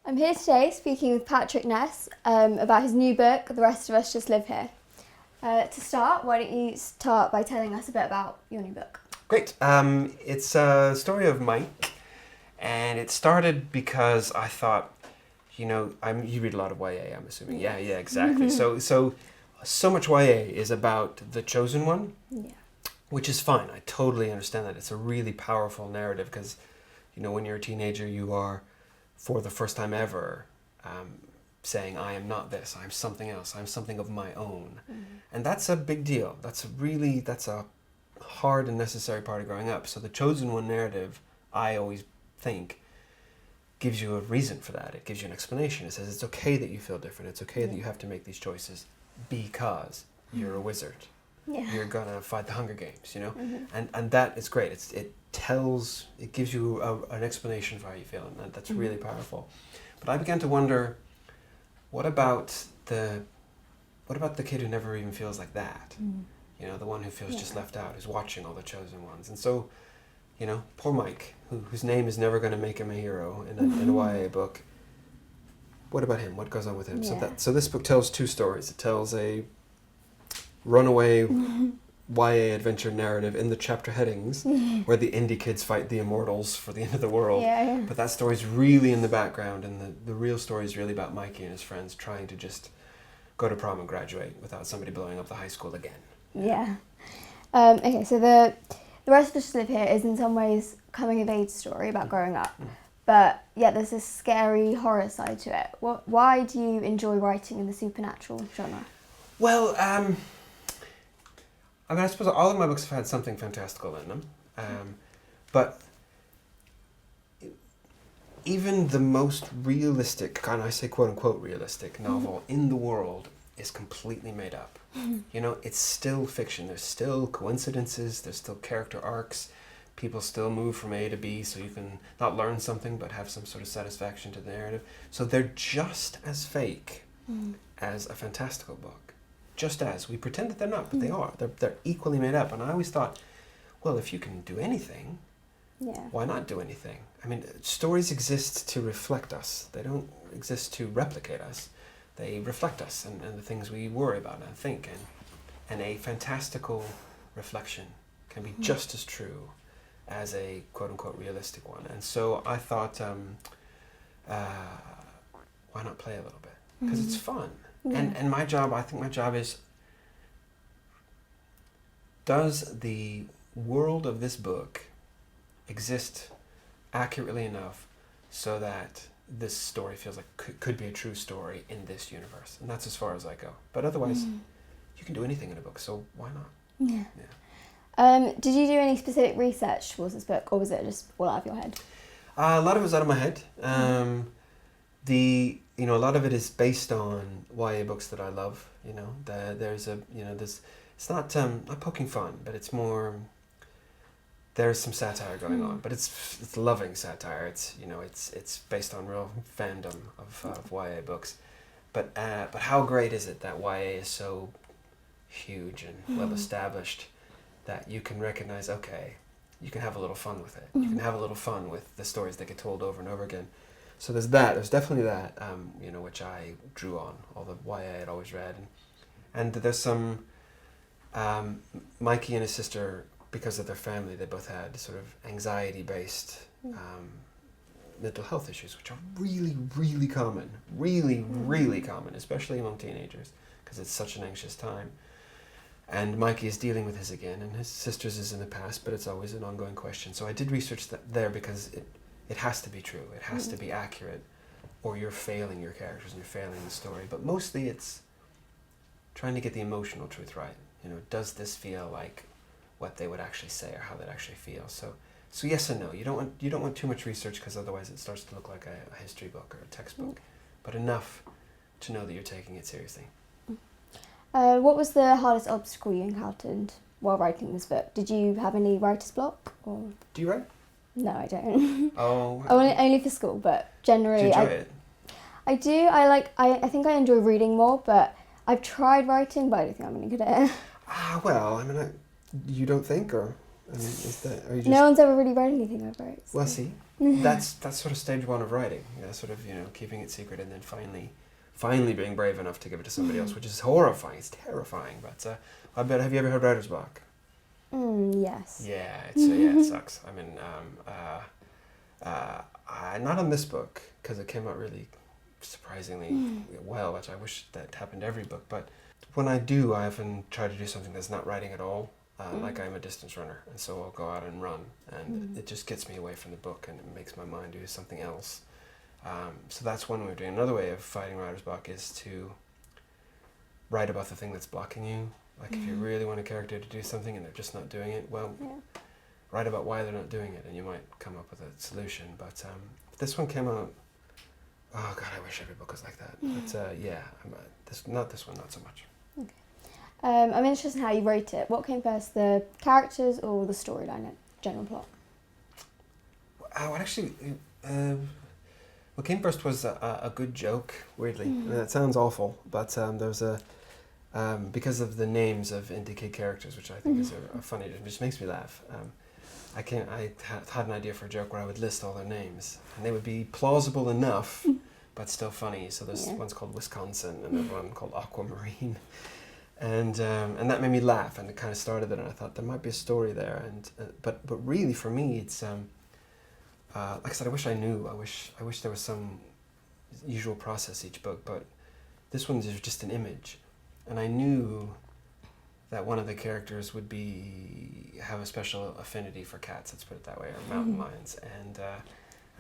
I'm here today speaking with Patrick Ness about his new book, The Rest of Us Just Live Here. To start, why don't you start by telling us a bit about your new book? Great. It's a story of Mike, and it started because I thought, you read a lot of YA, I'm assuming. Yeah, exactly. So much YA is about the chosen one, which is fine. I totally understand that. It's a really powerful narrative because, when you're a teenager, you are, for the first time ever, saying, I am not this, I'm something else, I'm something of my own. Mm-hmm. And that's a big deal. That's a hard and necessary part of growing up. So the chosen one narrative, I always think, gives you a reason for that. It gives you an explanation. It says it's okay that you feel different. It's okay that you have to make these choices because you're a wizard. Yeah. You're gonna fight the Hunger Games, Mm-hmm. And that is great. It gives you an explanation for how you feel, and that's really powerful. But I began to wonder, what about the kid who never even feels like that? The one who feels just left out, who's watching all the chosen ones. And so, poor Mike, whose name is never going to make him a hero in a YA book. What about him? What goes on with him? Yeah. So this book tells two stories. It tells a runaway YA adventure narrative in the chapter headings where the indie kids fight the immortals for the end of the world. Yeah. But that story's really in the background, and the real story is really about Mikey and his friends trying to just go to prom and graduate without somebody blowing up the high school again. Yeah. Okay, so the Rest of Us Just Live Here is in some ways coming of age story about growing up. But yeah, there's this scary horror side to it. Why do you enjoy writing in the supernatural genre? Well, I suppose all of my books have had something fantastical in them. But even the most realistic, and I say quote unquote realistic, novel in the world is completely made up. It's still fiction. There's still coincidences, there's still character arcs. People still move from A to B, so you can not learn something but have some sort of satisfaction to the narrative. So they're just as fake as a fantastical book. Just as. We pretend that they're not, but they are. They're equally made up. And I always thought, well, if you can do anything, why not do anything? I mean, stories exist to reflect us. They don't exist to replicate us. They reflect us and the things we worry about and think. And a fantastical reflection can be just as true as a quote-unquote realistic one. And so I thought, why not play a little bit? Because it's fun. Yeah. And I think my job is, does the world of this book exist accurately enough so that this story feels like could be a true story in this universe? And that's as far as I go. But otherwise, you can do anything in a book, so why not? Yeah. Did you do any specific research towards this book, or was it just all out of your head? A lot of it was out of my head. A lot of it is based on YA books that I love. It's not poking fun, but it's more. There's some satire going on, but it's loving satire. It's based on real fandom of YA books. But how great is it that YA is so huge and well established that you can recognize, okay, you can have a little fun with it. You can have a little fun with the stories that get told over and over again. So there's definitely that, which I drew on, all the YA I had always read. And there's some, Mikey and his sister, because of their family, they both had sort of anxiety-based mental health issues, which are really, really common, really common, especially among teenagers, because it's such an anxious time. And Mikey is dealing with his again, and his sister's is in the past, but it's always an ongoing question. So I did research there because it has to be true. It has to be accurate, or you're failing your characters and you're failing the story. But mostly it's trying to get the emotional truth right. Does this feel like what they would actually say or how they'd actually feel? So yes and no. You don't want too much research because otherwise it starts to look like a history book or a textbook. But enough to know that you're taking it seriously. What was the hardest obstacle you encountered while writing this book? Did you have any writer's block? Or? Do you write? No, I don't. Oh. Only for school, but generally. Do you enjoy it? I do. I think I enjoy reading more, but I've tried writing, but I don't think I'm any good at it. Well, you don't think, or? I mean, is that, are you just... No one's ever really read anything I wrote. So. Well, see, that's sort of stage one of writing. Sort of, keeping it secret and then finally being brave enough to give it to somebody else, which is horrifying. It's terrifying. But I bet, have you ever heard writer's block? Yes. Yeah, it sucks. I mean, not on this book because it came out really surprisingly well, which I wish that happened to every book. But when I do, I often try to do something that's not writing at all. Like I'm a distance runner, and so I'll go out and run, and it just gets me away from the book, and it makes my mind do something else. So that's one way of doing it. Another way of fighting writer's block is to write about the thing that's blocking you. Like if you really want a character to do something and they're just not doing it, well, write about why they're not doing it, and you might come up with a solution. But this one came out, oh God, I wish every book was like that. But not this one, not so much. Okay. I'm interested in how you wrote it. What came first, the characters or the storyline, general plot? What came first was a good joke, weirdly. I mean, that sounds awful, but there was because of the names of indie characters, which I think is a funny, it just makes me laugh. I had an idea for a joke where I would list all their names, and they would be plausible enough, but still funny. So there's one's called Wisconsin, and there's one called Aquamarine. And that made me laugh, and it kind of started it, and I thought there might be a story there. And but really for me, it's like I said, I wish I knew. I wish there was some usual process each book, but this one's just an image, and I knew that one of the characters would have a special affinity for cats. Let's put it that way, or mountain lions, and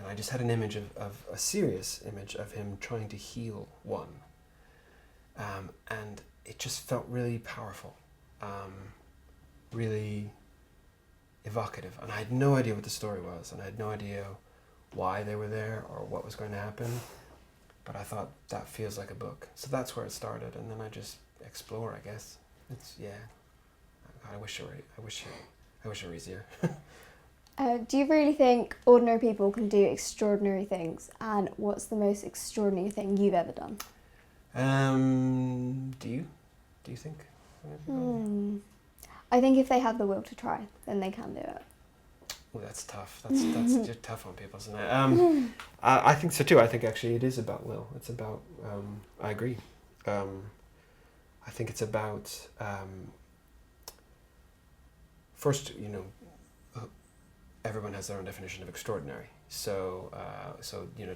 I just had an image of a serious image of him trying to heal one, and it just felt really powerful, really evocative, and I had no idea what the story was, and I had no idea why they were there or what was going to happen, but I thought that feels like a book. So that's where it started, and then I just explore, I guess. I wish it were easier. Do you really think ordinary people can do extraordinary things, and what's the most extraordinary thing you've ever done? Do you think? I think if they have the will to try, then they can do it. Well, that's tough. That's just tough on people, isn't it? I think so too. I think actually it is about will. It's about. I agree. I think it's about. First, everyone has their own definition of extraordinary. So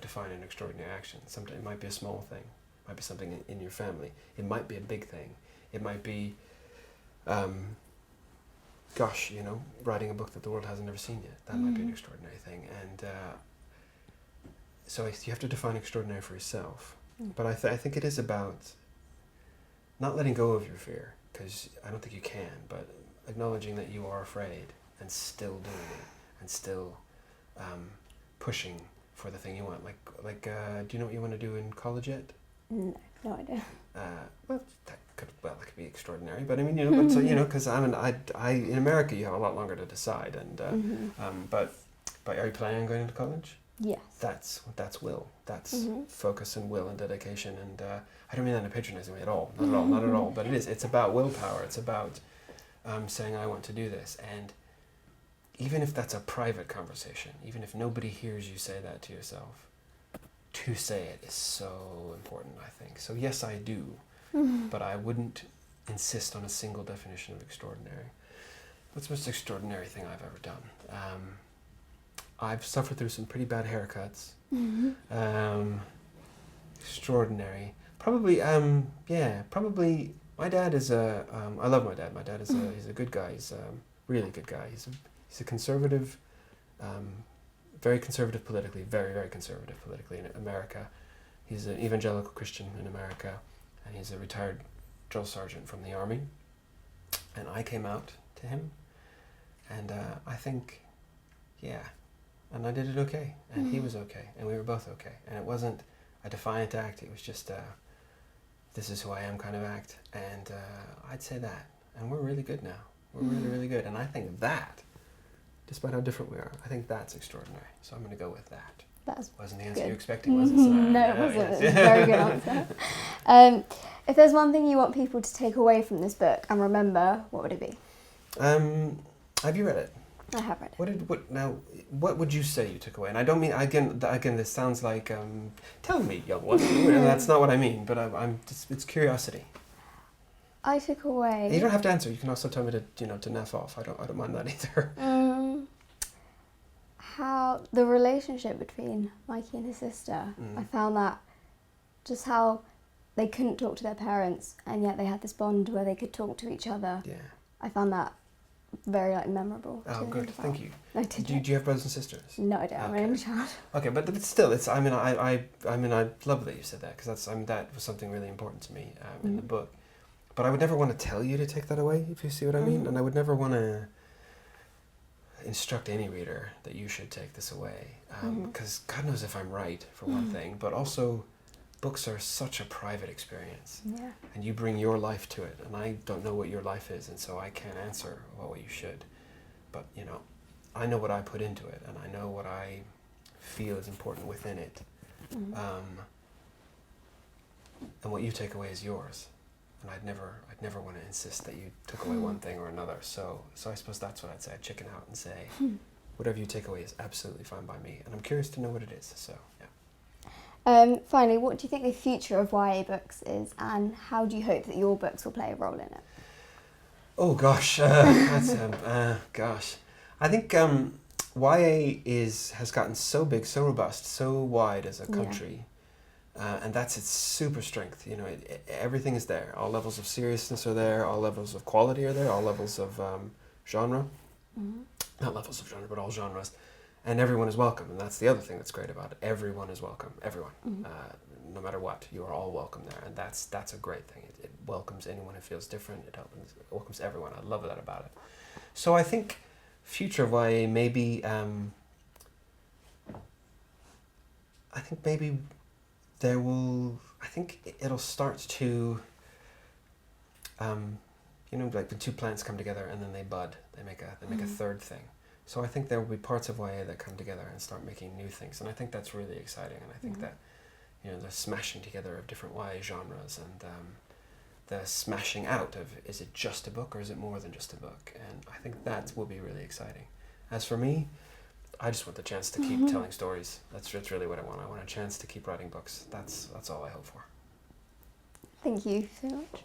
define an extraordinary action. Sometimes it might be a small thing. It might be something in your family. It might be a big thing. It might be, writing a book that the world hasn't ever seen yet. That might be an extraordinary thing. And so you have to define extraordinary for yourself. But I think it is about not letting go of your fear, because I don't think you can, but acknowledging that you are afraid and still doing it and still pushing for the thing you want. Like, do you know what you want to do in college yet? No idea. That could be extraordinary, but I mean, because in America you have a lot longer to decide, and but are you planning on going into college? Yes. That's will. That's focus and will and dedication, and I don't mean that in a patronizing way at all. Not at all. But it is. It's about willpower. It's about saying I want to do this, and even if that's a private conversation, even if nobody hears you say that to yourself, to say it is so important, I think. So yes, I do, but I wouldn't insist on a single definition of extraordinary. What's the most extraordinary thing I've ever done? I've suffered through some pretty bad haircuts. Extraordinary. Probably, my dad is I love my dad. My dad is he's a good guy. He's a really good guy. He's a conservative, very conservative politically, very, very conservative politically in America. He's an evangelical Christian in America, and he's a retired drill sergeant from the army. And I came out to him, and I think, and I did it okay, and he was okay, and we were both okay. And it wasn't a defiant act, it was just this is who I am kind of act, and I'd say that. And we're really good now. We're really, really good. And I think that, despite how different we are, I think that's extraordinary. So I'm going to go with that. That wasn't the answer good. you were expecting, was it? Sunaya? No, it wasn't. It was a very good answer. If there's one thing you want people to take away from this book and remember, what would it be? Have you read it? I have read it. What would you say you took away? And I don't mean again. This sounds like tell me, young one. And that's not what I mean. But I'm just, it's curiosity. I took away. You don't have to answer. You can also tell me to naff off. I don't mind that either. How the relationship between Mikey and his sister. I found that just how they couldn't talk to their parents, and yet they had this bond where they could talk to each other. Yeah. I found that very memorable. Oh, good. Thank you. I did. Do you have brothers and sisters? No, I don't. I'm an only child. Okay, but still, it's. I mean, I love that you said that, because that was something really important to me in the book. But I would never want to tell you to take that away, if you see what I mean, and I would never want to instruct any reader that you should take this away, because God knows if I'm right, for one thing, but also books are such a private experience, and you bring your life to it, and I don't know what your life is, and so I can't answer about what you should, but I know what I put into it, and I know what I feel is important within it, and what you take away is yours. And I'd never want to insist that you took away one thing or another. So I suppose that's what I'd say. I'd chicken out and say, whatever you take away is absolutely fine by me. And I'm curious to know what it is. So yeah. Finally, what do you think the future of YA books is, and how do you hope that your books will play a role in it? Oh gosh, gosh. I think YA has gotten so big, so robust, so wide as a country. And that's its super strength. Everything is there. All levels of seriousness are there. All levels of quality are there. All levels of genre. Not levels of genre, but all genres. And everyone is welcome. And that's the other thing that's great about it. Everyone is welcome. Everyone. No matter what. You are all welcome there. And that's a great thing. It welcomes anyone who feels different. It welcomes everyone. I love that about it. So I think future of YA maybe... I think maybe... I think it'll start to, like when two plants come together and then they bud, they make a third thing. So I think there will be parts of YA that come together and start making new things, and I think that's really exciting. And I think that, the smashing together of different YA genres and the smashing out of, is it just a book or is it more than just a book? And I think that will be really exciting. As for me, I just want the chance to keep telling stories. That's really what I want. I want a chance to keep writing books. That's all I hope for. Thank you so much.